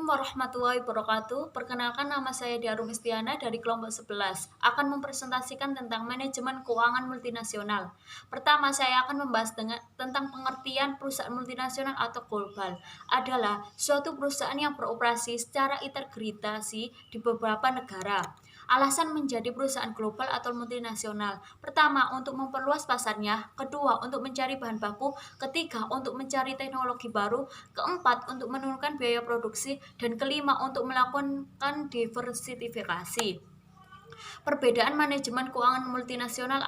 Assalamualaikum warahmatullahi wabarakatuh. Perkenalkan, nama saya Dia Rumistiana dari kelompok 11. Akan mempresentasikan tentang manajemen keuangan multinasional. Pertama, saya akan membahas tentang pengertian perusahaan multinasional atau global. Adalah suatu perusahaan yang beroperasi secara integrasi di beberapa negara. Alasan menjadi perusahaan global atau multinasional. Pertama, untuk memperluas pasarnya. Kedua, untuk mencari bahan baku. Ketiga, untuk mencari teknologi baru. Keempat, untuk menurunkan biaya produksi. Dan kelima, untuk melakukan diversifikasi. Perbedaan manajemen keuangan multinasional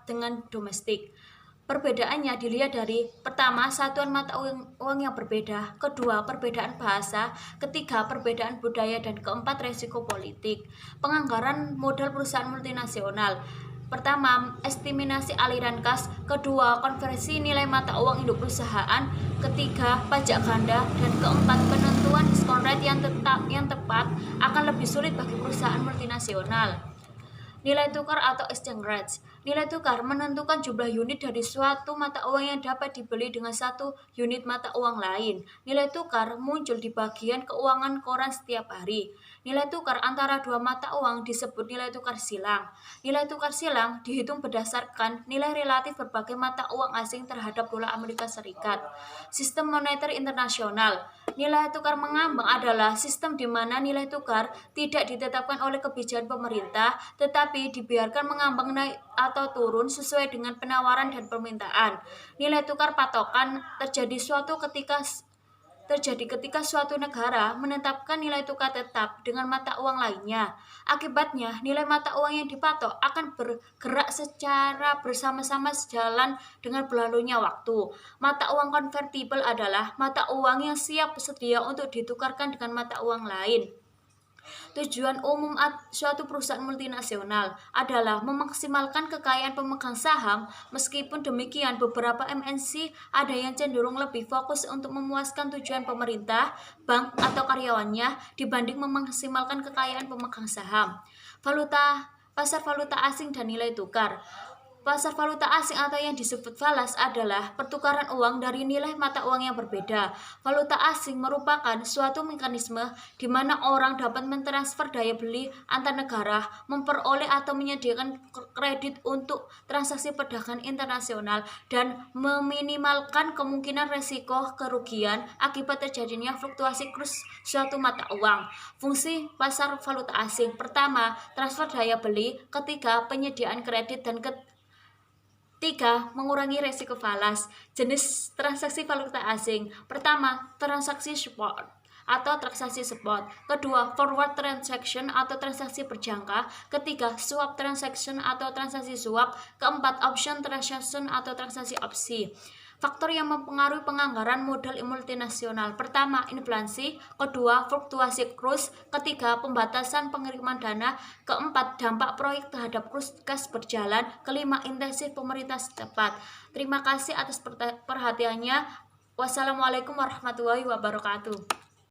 dengan domestik. Perbedaannya dilihat dari pertama, satuan mata uang yang berbeda, kedua, perbedaan bahasa, ketiga, perbedaan budaya, dan keempat, resiko politik. Penganggaran modal perusahaan multinasional. Pertama, estimasi aliran kas, kedua, konversi nilai mata uang induk perusahaan, ketiga, pajak ganda, dan keempat, penentuan diskon rate yang tepat akan lebih sulit bagi perusahaan multinasional. Nilai tukar atau exchange rate. Nilai tukar menentukan jumlah unit dari suatu mata uang yang dapat dibeli dengan satu unit mata uang lain. Nilai tukar muncul di bagian keuangan koran setiap hari. Nilai tukar antara dua mata uang disebut nilai tukar silang. Nilai tukar silang dihitung berdasarkan nilai relatif berbagai mata uang asing terhadap dolar Amerika Serikat. Sistem moneter internasional. Nilai tukar mengambang adalah sistem di mana nilai tukar tidak ditetapkan oleh kebijakan pemerintah, tetapi dibiarkan mengambang naik atau turun sesuai dengan penawaran dan permintaan. Nilai tukar patokan terjadi ketika suatu negara menetapkan nilai tukar tetap dengan mata uang lainnya. Akibatnya, nilai mata uang yang dipatok akan bergerak secara bersama-sama sejalan dengan berlalunya waktu. Mata uang konvertibel adalah mata uang yang siap sedia untuk ditukarkan dengan mata uang lain. Tujuan umum suatu perusahaan multinasional adalah memaksimalkan kekayaan pemegang saham. Meskipun demikian, beberapa MNC ada yang cenderung lebih fokus untuk memuaskan tujuan pemerintah, bank, atau karyawannya dibanding memaksimalkan kekayaan pemegang saham. Pasar valuta asing dan nilai tukar. Pasar valuta asing atau yang disebut falas adalah pertukaran uang dari nilai mata uang yang berbeda. Valuta asing merupakan suatu mekanisme di mana orang dapat mentransfer daya beli antar negara, memperoleh atau menyediakan kredit untuk transaksi perdagangan internasional, dan meminimalkan kemungkinan resiko kerugian akibat terjadinya fluktuasi kurs suatu mata uang. Fungsi pasar valuta asing. Pertama, transfer daya beli. Ketiga, penyediaan kredit. Dan tiga, mengurangi resiko falas. Jenis transaksi valuta asing. Pertama, transaksi spot atau transaksi spot. Kedua, forward transaction atau transaksi berjangka. Ketiga, swap transaction atau transaksi swap. Keempat, option transaction atau transaksi opsi. Faktor yang mempengaruhi penganggaran modal multinasional. Pertama, inflasi. Kedua, fluktuasi kurs. Ketiga, pembatasan pengiriman dana. Keempat, dampak proyek terhadap kurs kas berjalan. Kelima, intensif pemerintah setempat. Terima kasih atas perhatiannya. Wassalamualaikum warahmatullahi wabarakatuh.